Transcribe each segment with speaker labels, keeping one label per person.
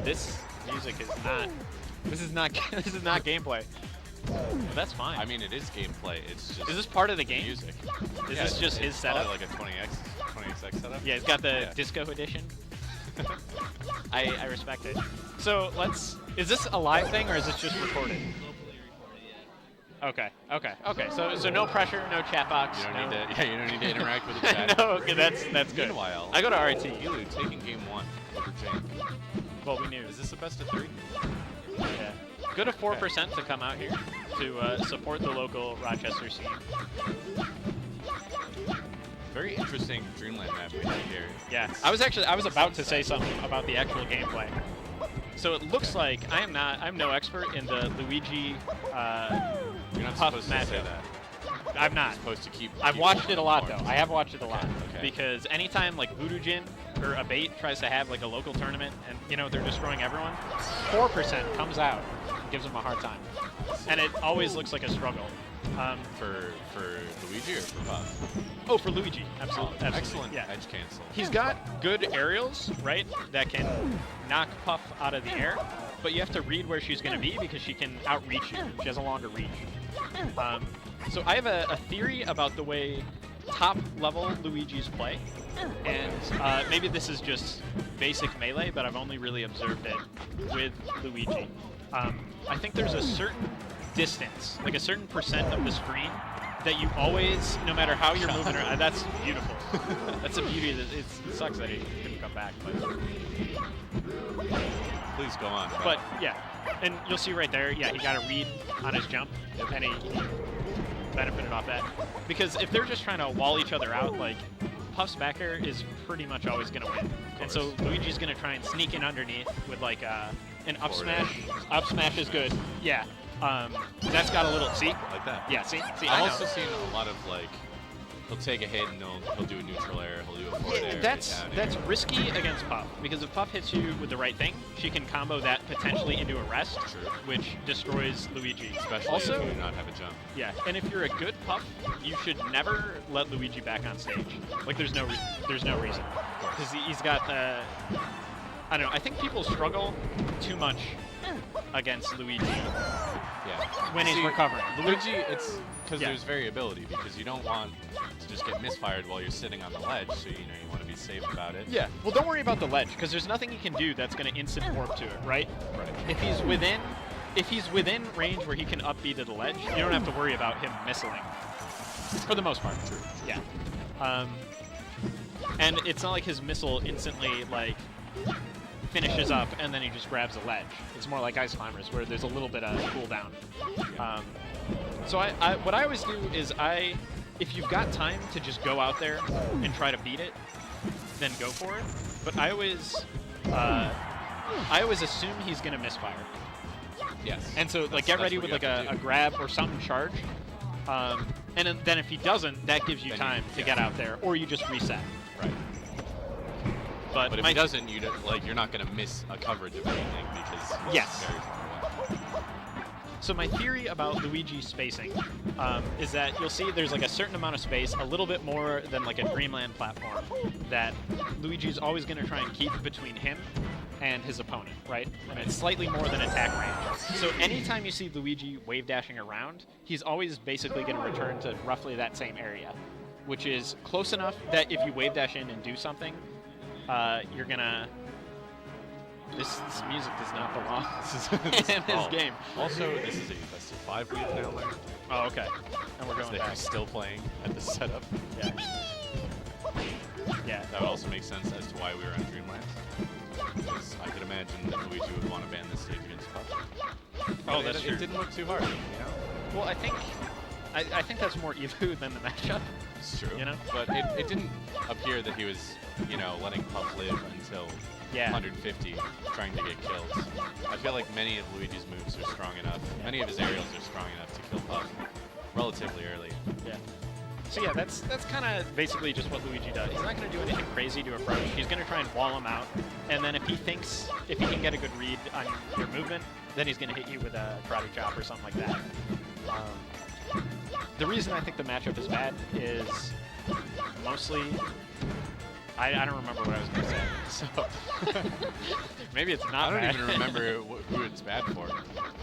Speaker 1: This music is not. This is not. This is not gameplay. But that's fine.
Speaker 2: I mean, it is gameplay. It's just.
Speaker 1: Is this part of the game?
Speaker 2: Music.
Speaker 1: Is this just his setup?
Speaker 2: Like a 20xx setup.
Speaker 1: Yeah, he's got the disco edition. I respect it. So let's. Is this a live thing or is this just recorded? Okay. Okay. Okay. So no pressure, no chat box.
Speaker 2: You don't need to. Yeah, you don't need to interact with the chat.
Speaker 1: No. Okay. That's good.
Speaker 2: Meanwhile,
Speaker 1: I go to RT.
Speaker 2: Elu taking game 1 over Jank.
Speaker 1: Well, we knew.
Speaker 2: Is this a best of 3?
Speaker 1: Yeah. Good of 4% to come out here to support the local Rochester scene.
Speaker 2: Very interesting Dreamland map we have here.
Speaker 1: Yeah. I was about to say something about the actual gameplay. So it looks like I'm no expert in the Luigi
Speaker 2: You're not
Speaker 1: Puff
Speaker 2: supposed to say that.
Speaker 1: I'm not.
Speaker 2: You're supposed to keep.
Speaker 1: I've watched it a lot though. I have watched it a lot.
Speaker 2: Okay.
Speaker 1: Because anytime like Voodoo Jin or Abate tries to have like a local tournament and you know they're destroying everyone, 4% comes out gives him a hard time. And it always looks like a struggle.
Speaker 2: For Luigi or for Puff?
Speaker 1: Oh, for Luigi, absolutely.
Speaker 2: Oh,
Speaker 1: absolutely.
Speaker 2: excellent
Speaker 1: Yeah.
Speaker 2: edge cancel.
Speaker 1: He's got good aerials, right, that can knock Puff out of the air, but you have to read where she's going to be because she can outreach you. She has a longer reach. So I have a theory about the way top-level Luigis play, and maybe this is just basic melee, but I've only really observed it with Luigi. I think there's a certain distance, like a certain percent of the screen, that you always, no matter how you're moving around, that's beautiful. That's a beauty. It sucks that he couldn't come back. But
Speaker 2: Please go on.
Speaker 1: But yeah, and you'll see right there, yeah, he got a read on his jump, and he benefited off that. Because if they're just trying to wall each other out, like, Puff's back air is pretty much always going to win. And so Luigi's going to try and sneak in underneath with, like, an up smash. Up smash is good. Yeah. That's got a little, see?
Speaker 2: Like that.
Speaker 1: Yeah, see?
Speaker 2: I've also seen a lot of, like, he'll take a hit and he'll do a neutral air, he'll do a forward air.
Speaker 1: That's risky against Puff, because if Puff hits you with the right thing, she can combo that potentially into a rest, which destroys Luigi.
Speaker 2: Especially
Speaker 1: also,
Speaker 2: if you do not have a jump.
Speaker 1: Yeah, and if you're a good Puff, you should never let Luigi back on stage. Like, there's no reason. Because he's got, I don't know, I think people struggle too much against Luigi.
Speaker 2: Yeah.
Speaker 1: When he's recovering.
Speaker 2: Luigi, it's because there's variability, because you don't want to just get misfired while you're sitting on the ledge, so you want to be safe about it.
Speaker 1: Yeah. Well, don't worry about the ledge, because there's nothing he can do that's going to instant warp to it, right?
Speaker 2: Right.
Speaker 1: If he's within range where he can up B to the ledge, you don't have to worry about him missiling. For the most part.
Speaker 2: True.
Speaker 1: Yeah. And it's not like his missile instantly, like, finishes up and then he just grabs a ledge. It's more like Ice Climbers, where there's a little bit of cooldown. So what I always do is if you've got time to just go out there and try to beat it, then go for it. But I always assume he's gonna misfire.
Speaker 2: Yes.
Speaker 1: And so like get ready with like a grab or something charge. And then if he doesn't, that gives you time to get out there, or you just reset.
Speaker 2: Right.
Speaker 1: But
Speaker 2: if he doesn't, you're not going to miss a coverage of anything because he's very far away.
Speaker 1: So my theory about Luigi's spacing is that you'll see there's like a certain amount of space, a little bit more than like a Dreamland platform, that Luigi's always going to try and keep between him and his opponent, right? And it's slightly more than attack range. So anytime you see Luigi wave dashing around, he's always basically going to return to roughly that same area, which is close enough that if you wave dash in and do something, you're gonna. This music does not belong in this game.
Speaker 2: Also, this is a best of 5 we have now learned.
Speaker 1: Oh, okay. And we're going back.
Speaker 2: Still playing at the setup.
Speaker 1: Yeah. Yeah.
Speaker 2: That would also make sense as to why we were on Dreamland. Because I could imagine that Luigi would want to ban this stage against Puff.
Speaker 1: Oh, that's true.
Speaker 2: It didn't look too hard, you know?
Speaker 1: Well, I think that's more Evu than the matchup.
Speaker 2: It's true.
Speaker 1: You know?
Speaker 2: But it didn't appear that he was, letting Puff live until 150, trying to get kills. I feel like many of Luigi's moves are strong enough. Many of his aerials are strong enough to kill Puff relatively early.
Speaker 1: Yeah. So yeah, that's kind of basically just what Luigi does. He's not going to do anything crazy to approach. He's going to try and wall him out, and then if he can get a good read on your movement, then he's going to hit you with a karate chop or something like that. The reason I think the matchup is bad is mostly I don't remember what I was going to say. So maybe it's not.
Speaker 2: I don't
Speaker 1: bad.
Speaker 2: even remember who it's bad for.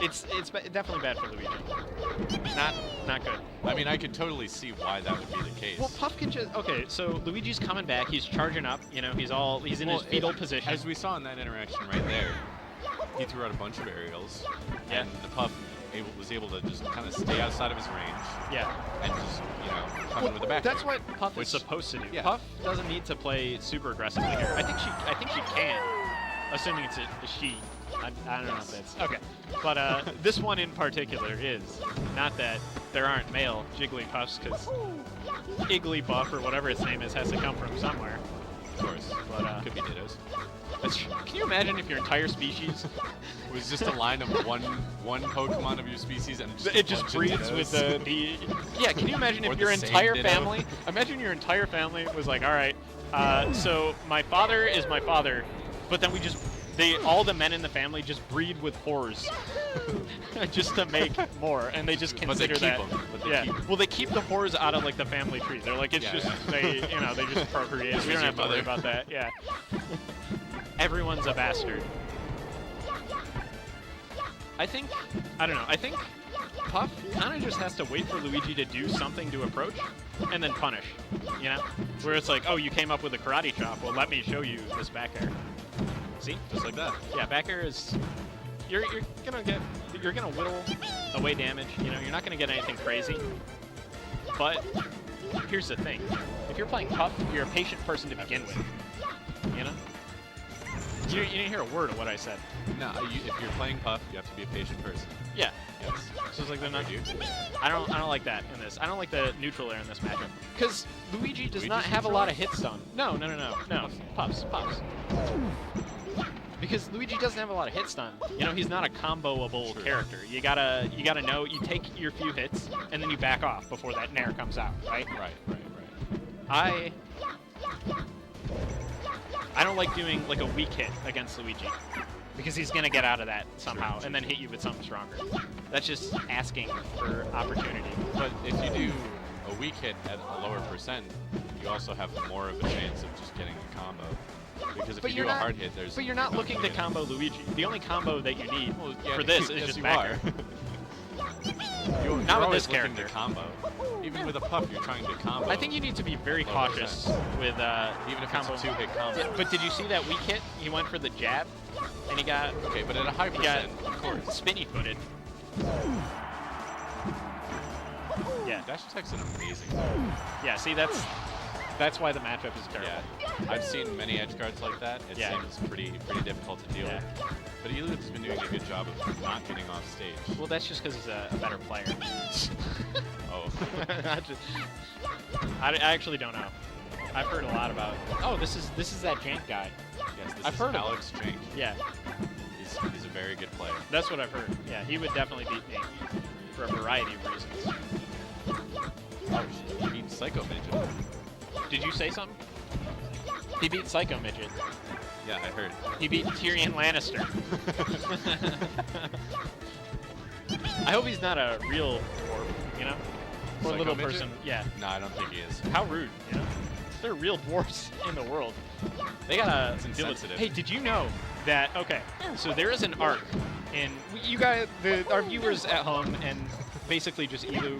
Speaker 1: It's definitely bad for Luigi. Not good.
Speaker 2: I mean, I could totally see why that would be the case.
Speaker 1: Well, Puff can just So Luigi's coming back. He's charging up. He's in his fetal position.
Speaker 2: As we saw in that interaction right there, he threw out a bunch of aerials, and the Puff was able to just kind of stay outside of his range.
Speaker 1: Yeah.
Speaker 2: And just, come in with the back.
Speaker 1: That's what Puff is supposed to do.
Speaker 2: Yeah.
Speaker 1: Puff doesn't need to play super aggressively here. I think she can, assuming it's a she. I don't know if that's okay. But this one in particular is not that there aren't male Jigglypuffs, because Igglybuff or whatever its name is has to come from somewhere.
Speaker 2: Of course.
Speaker 1: But
Speaker 2: could be Dittos.
Speaker 1: Can you imagine if your entire species
Speaker 2: was just a line of one Pokemon of your species and
Speaker 1: it just breeds with the yeah? Can you imagine if your entire family? Imagine your entire family was like, all right, so my father is my father, but then all the men in the family just breed with whores. just to make more, and they just consider that. Well, they keep the whores out of like the family tree. They're like, it's they just procreate. We don't have to worry about that. Yeah. Everyone's a bastard. I think Puff kind of just has to wait for Luigi to do something to approach, and then punish. You know, where it's like, oh, you came up with a karate chop. Well, let me show you this back air. See, just like that. Yeah, back air is. You're gonna whittle away damage. You know, you're not gonna get anything crazy. But here's the thing: if you're playing Puff, you're a patient person to begin with. You know. You didn't hear a word of what I said.
Speaker 2: No, if you're playing Puff, you have to be a patient person.
Speaker 1: Yeah.
Speaker 2: Yes.
Speaker 1: So it's like they're not. I don't like that in this. I don't like the neutral air in this matchup because Luigi does not have a lot of hit stun. No. Puffs. Because Luigi doesn't have a lot of hit stun. You know, he's not a comboable character. You gotta know. You take your few hits and then you back off before that nair comes out. Right. Right. I don't like doing like a weak hit against Luigi because he's gonna get out of that somehow and then hit you with something stronger. That's just asking for opportunity.
Speaker 2: But if you do a weak hit at a lower percent, you also have more of a chance of just getting a combo. Because if you do a hard hit, there's.
Speaker 1: But you're not looking to combo Luigi. The only combo that you need for this is just back air.
Speaker 2: Not with this character. To combo. Even with a Puff, you're trying to combo.
Speaker 1: I think you need to be very cautious with
Speaker 2: even if
Speaker 1: combo.
Speaker 2: It's a two-hit combo.
Speaker 1: Yeah, but did you see that weak hit? He went for the jab, and he got.
Speaker 2: Okay, but at a high percent, of course.
Speaker 1: Spinny footed. Yeah.
Speaker 2: Dash attack's an amazing.
Speaker 1: Yeah. See, that's why the matchup is terrible.
Speaker 2: Yeah. I've seen many edge guards like that. It seems pretty difficult to deal with. But Elu's been doing a good job of not getting off stage.
Speaker 1: Well, that's just because he's a better player.
Speaker 2: Oh.
Speaker 1: I actually don't know. I've heard a lot about. Oh, this is that Jank guy.
Speaker 2: Yes, this
Speaker 1: I've
Speaker 2: is
Speaker 1: heard
Speaker 2: Alex Jank.
Speaker 1: Yeah.
Speaker 2: He's a very good player.
Speaker 1: That's what I've heard. Yeah, he would definitely beat me for a variety of reasons.
Speaker 2: Oh, he beat Psycho Midget.
Speaker 1: Did you say something? He beat Psycho Midget.
Speaker 2: Yeah, I heard.
Speaker 1: He beat Tyrion Lannister. I hope he's not a real dwarf, you know? Or little
Speaker 2: midget?
Speaker 1: Person. Yeah.
Speaker 2: No, I don't think he is.
Speaker 1: How rude, you know? There are real dwarfs in the world. They gotta.
Speaker 2: It's insensitive.
Speaker 1: Hey, did you know that? Okay, so there is an arc, and you guys, our viewers at home, and basically just Elu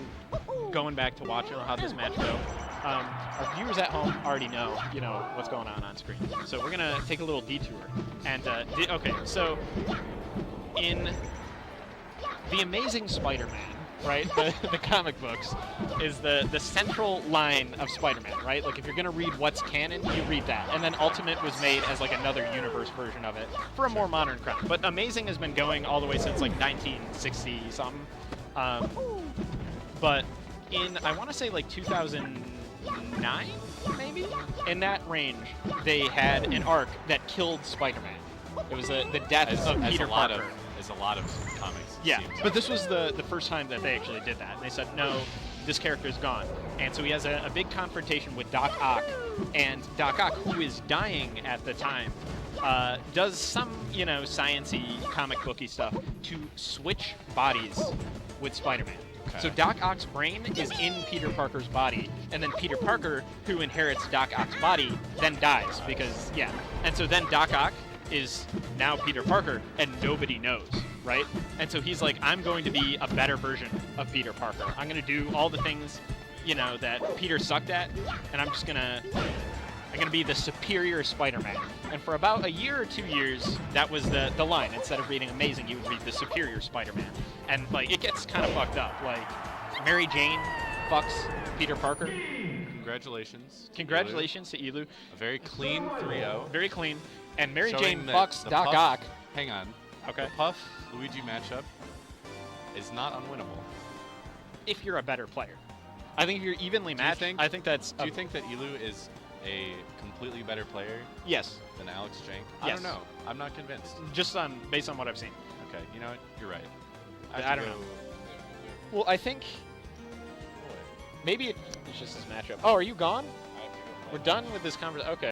Speaker 1: going back to watch how this match go. Our viewers at home already know, what's going on screen. So we're gonna take a little detour. And okay, so in The Amazing Spider-Man, right? The comic books is the central line of Spider-Man, right? Like if you're gonna read what's canon, you read that. And then Ultimate was made as like another universe version of it for a more modern crown. But Amazing has been going all the way since like 1960 something. But in I want to say like 2009, maybe in that range, they had an arc that killed Spider-Man. It was the death of Peter Parker.
Speaker 2: There's a lot of comics.
Speaker 1: Yeah, but this was the first time that they actually did that. And they said, no, this character's gone. And so he has a big confrontation with Doc Ock. And Doc Ock, who is dying at the time, does some, science-y, comic booky stuff to switch bodies with Spider-Man. Okay. So Doc Ock's brain is in Peter Parker's body, and then Peter Parker, who inherits Doc Ock's body, then dies because, And so then Doc Ock is now Peter Parker, and nobody knows, right? And so he's like, I'm going to be a better version of Peter Parker. I'm going to do all the things, that Peter sucked at, and I'm going to be the superior Spider-Man. And for about a year or 2 years, that was the line. Instead of reading Amazing, you would read the superior Spider-Man. And, like, it gets kind of fucked up. Like, Mary Jane fucks Peter Parker.
Speaker 2: Congratulations.
Speaker 1: Congratulations to Elu.
Speaker 2: A very clean 3-0.
Speaker 1: Very clean. And Mary
Speaker 2: Showing
Speaker 1: Jane fucks Doc Ock.
Speaker 2: Hang on.
Speaker 1: Okay.
Speaker 2: The Puff-Luigi matchup is not unwinnable.
Speaker 1: If you're a better player. I think if you're evenly matched, I think that's...
Speaker 2: Do you think that Elu is a completely better player?
Speaker 1: Yes.
Speaker 2: Than Alex Jank?
Speaker 1: Yes.
Speaker 2: I don't know. I'm not convinced.
Speaker 1: Just based on what I've seen.
Speaker 2: Okay. You know what? You're right.
Speaker 1: I don't know. Well, I think... Maybe it's just this matchup. Oh, are you gone? We're done with this conversation. Okay.